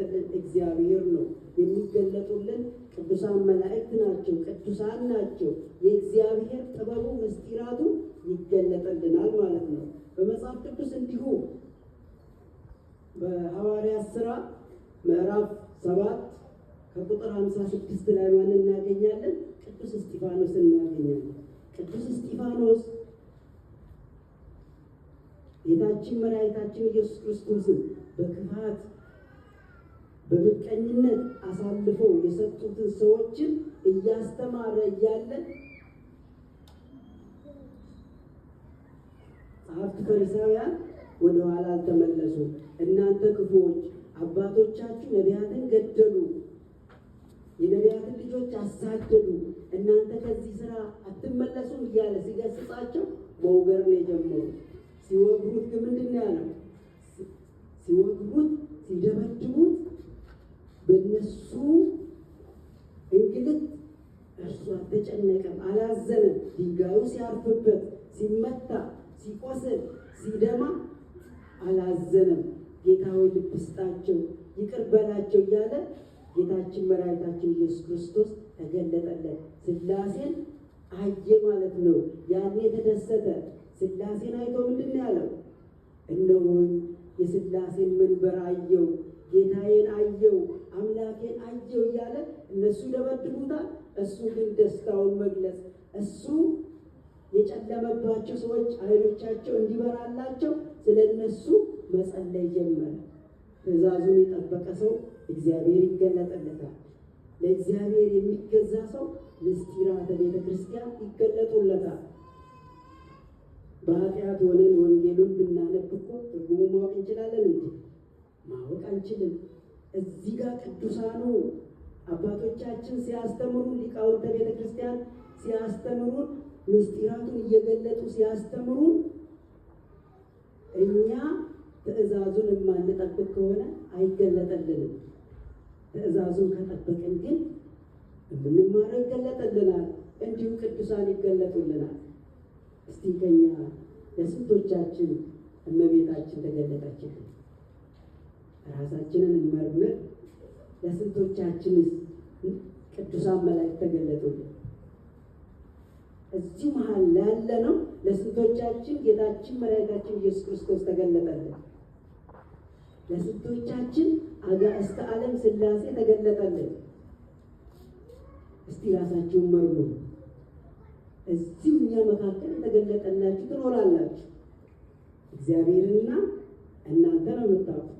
የገለጠልን እግዚአብሔር ነው። የሚገለጡልን ቅዱሳን መላእክት ናቸው፣ ቅዱሳን ናቸው። የእግዚአብሔር ጥበቡ ምስጢራቱ ይገለጠልናል ማለት ነው። በመጽሐፍ ቅዱስ እንዲሁ በሐዋርያት ሥራ ምዕራፍ 7 ከቁጥር 56 ላይ ማን እናገኛለን? ቅዱስ እስጢፋኖስ እናገኛለን። ቅዱስ እስጢፋኖስ ጌታችን መድኃኒታችን ኢየሱስ ክርስቶስን በክፋት በምቀኝነት አሳልፈው የሰጡትን ሰዎችን እያስተማረ እያለ ጸሐፍት ፈሪሳውያን ወደ ኋላ አልተመለሱ። እናንተ ክፉዎች አባቶቻችሁ ነቢያትን ገደሉ፣ የነቢያትን ልጆች አሳደዱ፣ እናንተ ከዚህ ስራ አትመለሱም እያለ ሲገስጻቸው መውገር ነው የጀመሩ። ሲወግሩት ግን ምንድን ነው ያለው? ሲወግሩት ሲደበድቡት በእነሱ እንግልት እርሱ አልተጨነቀም፣ አላዘነም። ድንጋዩ ሲያርፍበት፣ ሲመታ፣ ሲቆስል፣ ሲደማ አላዘነም። ጌታ ሆይ ልብ ስጣቸው፣ ይቅር በላቸው እያለ ጌታችን መድኃኒታችን ኢየሱስ ክርስቶስ ተገለጠለት። ሥላሴን አየ ማለት ነው። ያኔ የተደሰተ ሥላሴን አይቶ ምንድን ነው ያለው? እነሆኝ የሥላሴን መንበር አየው፣ ጌታዬን አየው፣ አምላኬን አየው እያለ እነሱ ይደበድቡታል። እሱ ግን ደስታውን መግለጽ፣ እሱ የጨለመባቸው ሰዎች አይኖቻቸው እንዲበራላቸው ስለ እነሱ መጸለይ ጀመረ። ትእዛዙን የጠበቀ ሰው እግዚአብሔር ይገለጥለታል። ለእግዚአብሔር የሚገዛ ሰው ምስጢራተ ቤተ ክርስቲያን ይገለጡለታል። በኃጢአት ሆነን ወንጌሉን ብናነብ እኮ ትርጉሙ ማወቅ እንችላለን እንዴ? ማወቅ አንችልም። እዚህ ጋር ቅዱሳኑ አባቶቻችን ሲያስተምሩን፣ ሊቃውንተ ቤተ ክርስቲያን ሲያስተምሩን፣ ምስጢራቱን እየገለጡ ሲያስተምሩን፣ እኛ ትእዛዙን የማንጠብቅ ከሆነ አይገለጠልንም። ትእዛዙን ከጠበቅን ግን የምንማረው ይገለጠልናል። እንዲሁ ቅዱሳን ይገለጡልናል። እስቲ ከኛ ለስንቶቻችን እመቤታችን ተገለጠችልን? ራሳችንን እንመርምር። ለስንቶቻችንስ ቅዱሳን መላእክት ተገለጡልን? እዚህ መሀል ላለ ነው። ለስንቶቻችን ጌታችን መድኃኒታችን ኢየሱስ ክርስቶስ ተገለጠልን? ለስንቶቻችን አጋዕዝተ ዓለም ሥላሴ ተገለጠልን? እስቲ ራሳችሁን መርምሩ። እዚህ እኛ መካከል የተገለጠላችሁ ትኖራላችሁ። እግዚአብሔርና እናንተ ነው የምታውቁት።